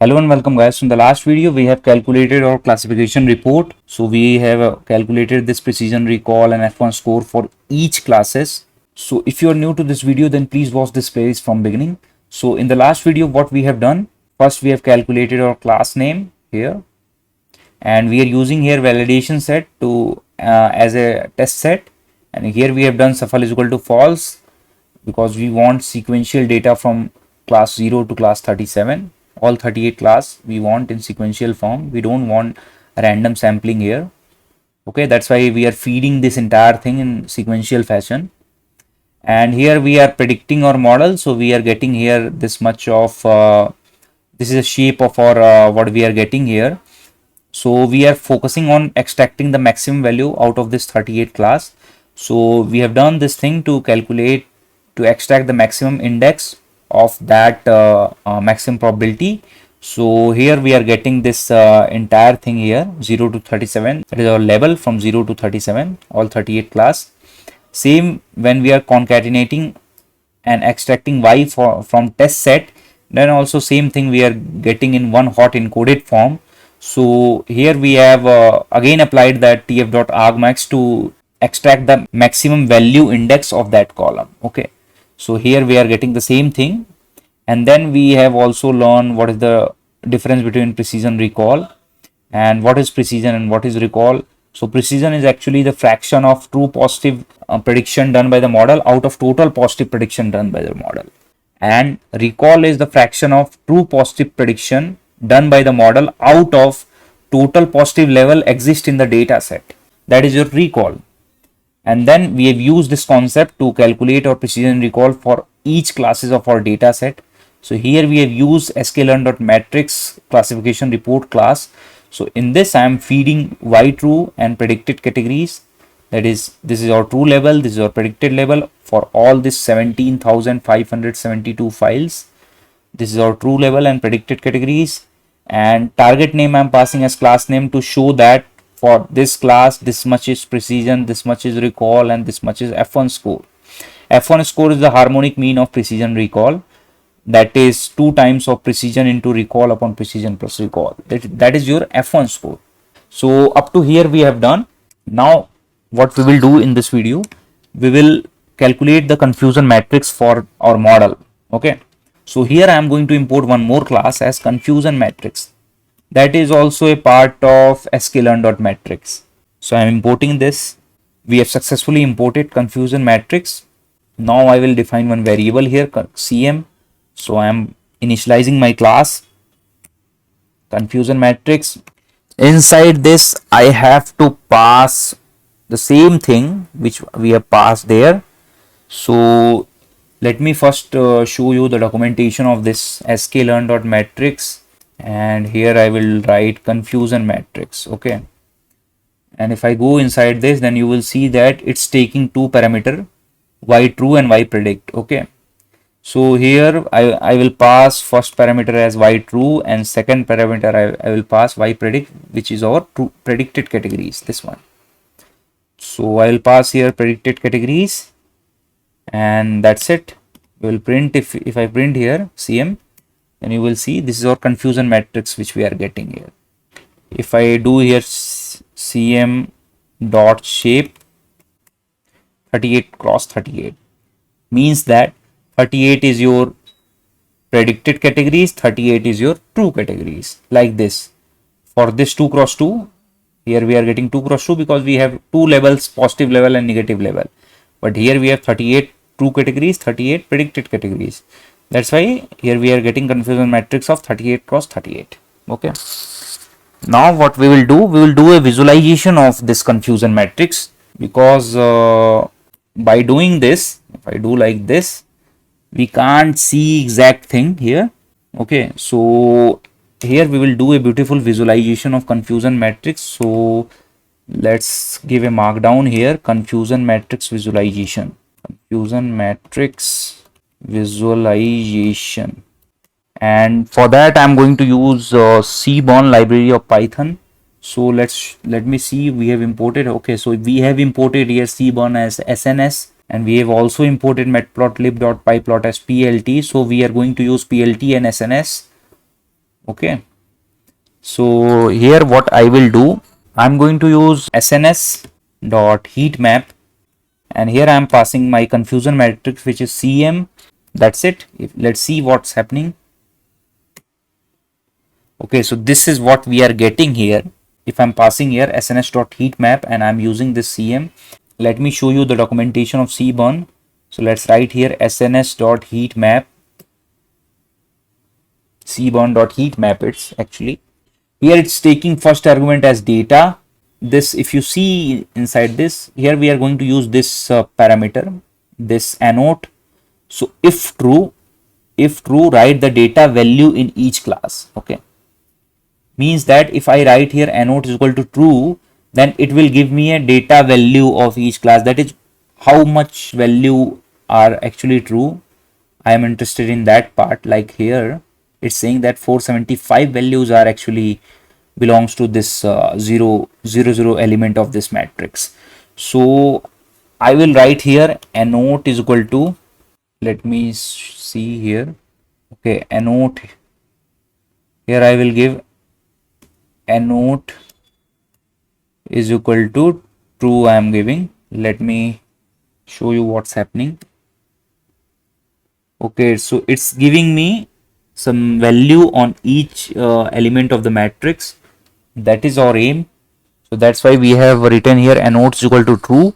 Hello and welcome guys. So in the last video we have calculated our classification report. So we have calculated this precision recall and F1 score for each classes. So if you are new to this video, then please watch this playlist from beginning. So in the last video what we have done, first we have calculated our class name here, and we are using here validation set to as a test set, and here we have done shuffle is equal to false because we want sequential data from class 0 to class 37. All 38 class we want in sequential form. We don't want random sampling here. Okay, that's why we are feeding this entire thing in sequential fashion. And here we are predicting our model. So we are getting here this much of this is a shape of our what we are getting here. So we are focusing on extracting the maximum value out of this 38 class. So we have done this thing to calculate, to extract the maximum index of that maximum probability. So here we are getting this entire thing here 0 to 37, that is our level from 0 to 37, all 38 class. Same when we are concatenating and extracting y from test set, then also same thing we are getting in one hot encoded form. So here we have again applied that tf.argmax to extract the maximum value index of that column. Okay, so here we are getting the same thing, and then we have also learned what is the difference between precision recall and what is precision and what is recall. So precision is actually the fraction of true positive prediction done by the model out of total positive prediction done by the model, and recall is the fraction of true positive prediction done by the model out of total positive level exist in the data set. That is your recall. And then we have used this concept to calculate our precision recall for each classes of our data set. So here we have used sklearn.matrix classification report class. So in this I am feeding y true and predicted categories. That is, this is our true level, this is our predicted level for all this 17,572 files. This is our true level and predicted categories, and target name I am passing as class name to show that for this class this much is precision, this much is recall, and this much is F1 score. F1 score is the harmonic mean of precision recall, that is 2 times of precision into recall upon precision plus recall. That is your F1 score. So up to here we have done. Now what we will do in this video, we will calculate the confusion matrix for our model. Okay, so here I am going to import one more class as confusion matrix. That is also a part of sklearn.matrix. So I am importing this. We have successfully imported confusion matrix. Now I will define one variable here, cm. So I am initializing my class confusion matrix. Inside this I have to pass the same thing which we have passed there. So let me first show you the documentation of this sklearn.matrix, and here I will write confusion matrix. Okay, and if I go inside this, then you will see that it's taking two parameter, y true and y predict. Okay, so here I will pass first parameter as y true, and second parameter I will pass y predict, which is our true predicted categories, this one. So I will pass here predicted categories, and that's it. We will print, if I print here cm, then you will see this is our confusion matrix which we are getting here. If I do here cm dot shape 38 cross 38, means that 38 is your predicted categories, 38 is your true categories, like this. For this 2 cross 2, here we are getting 2 cross 2 because we have two levels, positive level and negative level, but here we have 38 true categories, 38 predicted categories. That's why here we are getting confusion matrix of 38 cross 38. Okay, now what we will do a visualization of this confusion matrix, because by doing this, if I do like this, we can't see exact thing here. Okay, so here we will do a beautiful visualization of confusion matrix. So let's give a markdown here, confusion matrix visualization, confusion matrix visualization. And for that I'm going to use Seaborn library of Python. So let me see, we have imported. Okay, so we have imported here Seaborn as SNS, and we have also imported matplotlib.pyplot as plt. So we are going to use plt and SNS Okay. So here what I will do, I'm going to use SNS dot heat map, and here I'm passing my confusion matrix, which is CM. That's it. Let's see what's happening. Okay, so this is what we are getting here. If I'm passing here SNS dot heat map and I'm using this CM, let me show you the documentation of Seaborn. So let's write here SNS dot heat map, Seaborn dot heat map. It's actually here it's taking first argument as data. This, if you see inside this, here we are going to use this parameter, this annote. So if true, write the data value in each class. Okay, means that if I write here annote is equal to true, then it will give me a data value of each class, that is how much value are actually true. I am interested in that part. Like here it's saying that 475 values are actually belongs to this 0 element of this matrix. So I will write here annote is equal to, let me see here. Okay, annote, here I will give annote is equal to true. I am giving, let me show you what's happening. Okay, so it's giving me some value on each element of the matrix. That is our aim. So that's why we have written here annote is equal to true.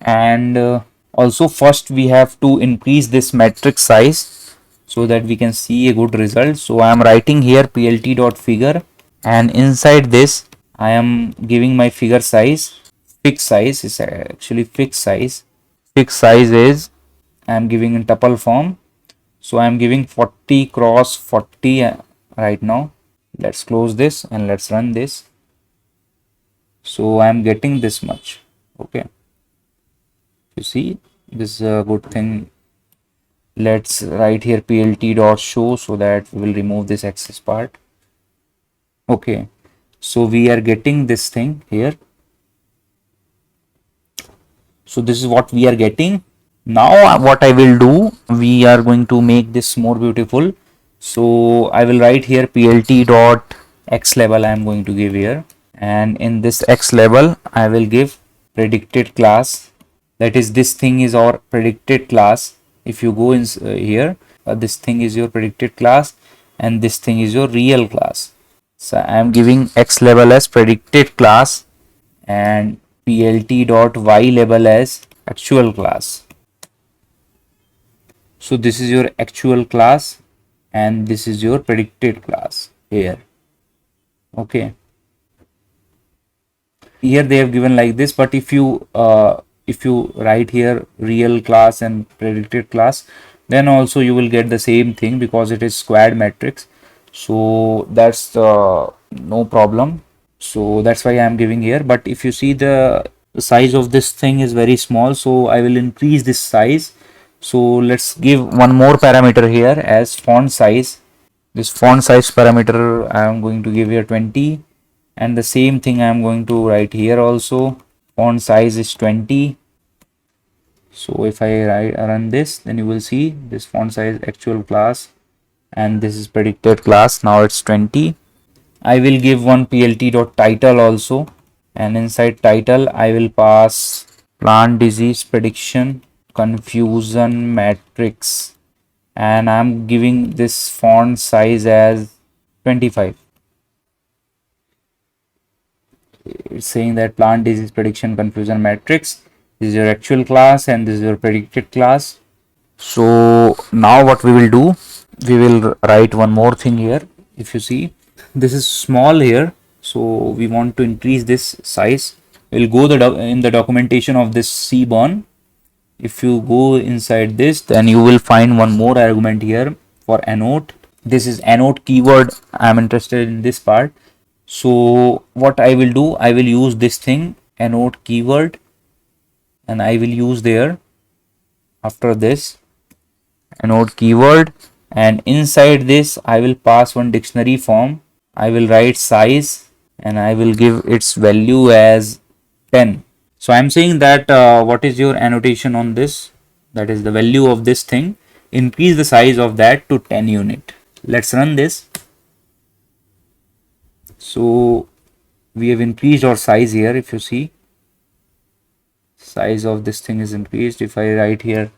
And also first we have to increase this matrix size so that we can see a good result. So I am writing here plt dot figure, and inside this I am giving my figure size. Fixed size is actually fixed size. Fixed size is I am giving in tuple form. So I am giving 40 cross 40 right now. Let's close this and let's run this. So I am getting this much. Okay, you see, this is a good thing. Let's write here plt dot show so that we will remove this access part. Okay, so we are getting this thing here. So this is what we are getting. Now what I will do, we are going to make this more beautiful. So I will write here plt dot x level. I am going to give here, and in this x level I will give predicted class. That is, this thing is our predicted class. If you go in here, this thing is your predicted class and this thing is your real class. So I am giving x level as predicted class and plt dot y level as actual class. So this is your actual class and this is your predicted class here. Okay, here they have given like this, but if you write here real class and predicted class, then also you will get the same thing because it is squared matrix. So that's no problem. So that's why I am giving here. But if you see the size of this thing is very small, so I will increase this size. So let's give one more parameter here as font size. This font size parameter I am going to give here 20, and the same thing I am going to write here also. Font size is 20. So if I run this, then you will see this font size actual class and this is predicted class. Now it's 20. I will give one plt dot title also, and inside title I will pass plant disease prediction confusion matrix, and I'm giving this font size as 25. It's saying that plant disease prediction confusion matrix, this is your actual class and this is your predicted class. So now what we will do, we will write one more thing here. If you see, this is small here, so we want to increase this size. We'll go in the documentation of this Seaborn. If you go inside this, then you will find one more argument here for annote. This is annote keyword. I am interested in this part. So what I will do, I will use this thing annote keyword, and I will use there after this annote keyword, and inside this I will pass one dictionary form. I will write size and I will give its value as 10. So I'm saying that what is your annotation on this, that is the value of this thing, increase the size of that to 10 unit. Let's run this. So we have increased our size here. If you see, size of this thing is increased. If I write here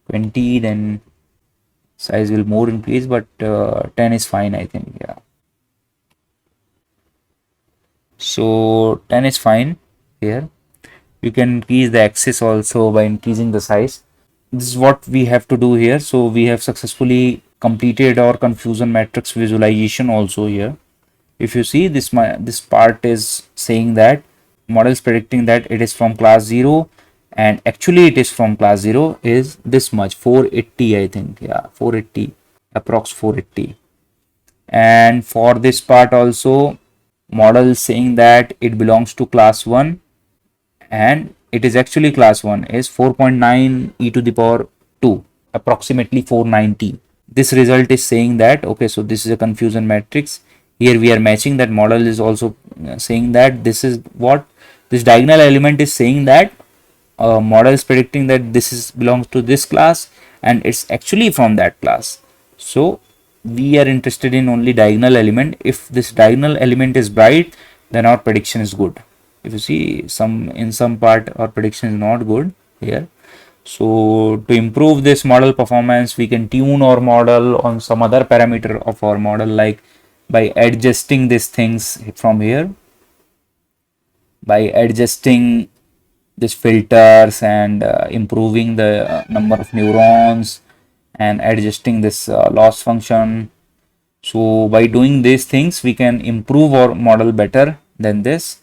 20, then size will more increase, but 10 is fine, I think. Yeah, so 10 is fine here. You can increase the axis also by increasing the size. This is what we have to do here. So we have successfully completed our confusion matrix visualization also here. If you see this, this part is saying that model is predicting that it is from class 0, and actually it is from class 0 is this much, 480, I think. Yeah, 480, approx 480. And for this part also, model is saying that it belongs to class 1, and it is actually class 1 is 4.9 e to the power 2, approximately 490. This result is saying that, okay, so this is a confusion matrix. Here we are matching that. Model is also saying that this is what this diagonal element is saying, that model is predicting that this is belongs to this class, and it's actually from that class. So we are interested in only diagonal element. If this diagonal element is bright, then our prediction is good. If you see, in some part our prediction is not good here. So to improve this model performance, we can tune our model on some other parameter of our model, like by adjusting these things from here, by adjusting these filters and improving the number of neurons and adjusting this loss function. So by doing these things, we can improve our model better than this.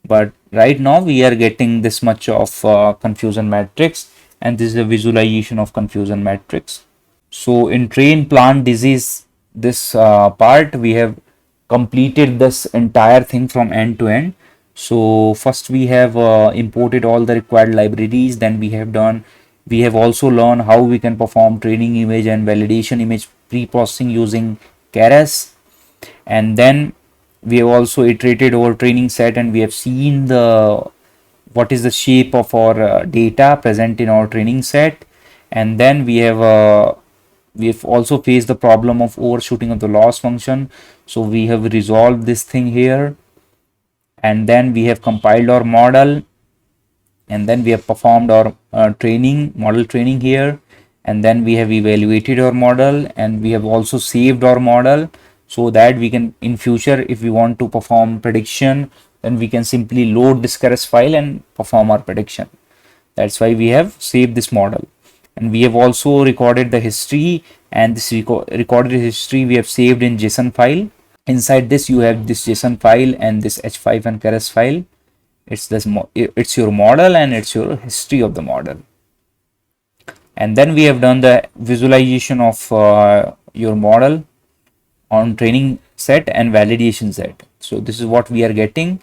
But right now we are getting this much of confusion matrix, and this is a visualization of confusion matrix. So in train plant disease, this part we have completed this entire thing from end to end. So first we have imported all the required libraries. Then we have also learned how we can perform training image and validation image pre-processing using Keras. And then we have also iterated our training set, and we have seen what is the shape of our data present in our training set. And then we have also faced the problem of overshooting of the loss function. So we have resolved this thing here, and then we have compiled our model, and then we have performed our model training here, and then we have evaluated our model, and we have also saved our model, so that we can, in future, if we want to perform prediction, then we can simply load this Keras file and perform our prediction. That's why we have saved this model. And we have also recorded the history, and this recorded history we have saved in JSON file. Inside this you have this JSON file and this h5 and Keras file. It's your model, and it's your history of the model. And then we have done the visualization of your model on training set and validation set. So this is what we are getting.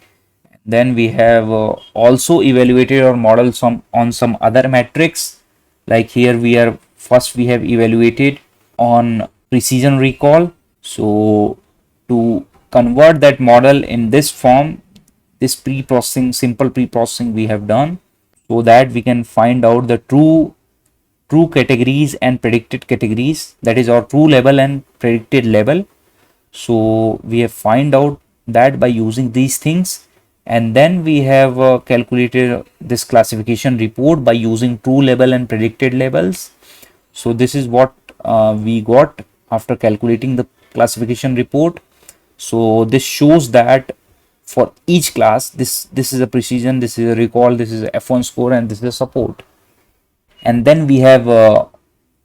Then we have also evaluated our model on some other metrics. Like here we have evaluated on precision recall. So to convert that model in this form, this simple pre-processing we have done, so that we can find out the true categories and predicted categories, that is our true level and predicted level. So we have find out that by using these things, and then we have calculated this classification report by using true level and predicted levels. So this is what we got after calculating the classification report. So this shows that for each class, this is a precision, this is a recall, this is a F1 score, and this is a support. And then we have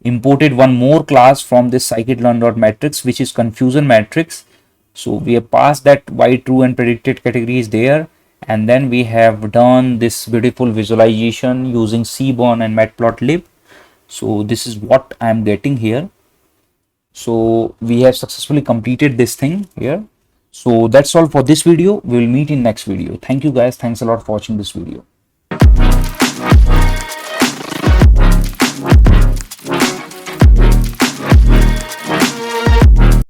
imported one more class from this scikit learn.matrix, which is confusion matrix. So we have passed that why true and predicted categories there, and then we have done this beautiful visualization using Seaborn and matplotlib. So this is what I am getting here. So we have successfully completed this thing here. So that's all for this video. We will meet in next video. Thank you guys. Thanks a lot for watching this video.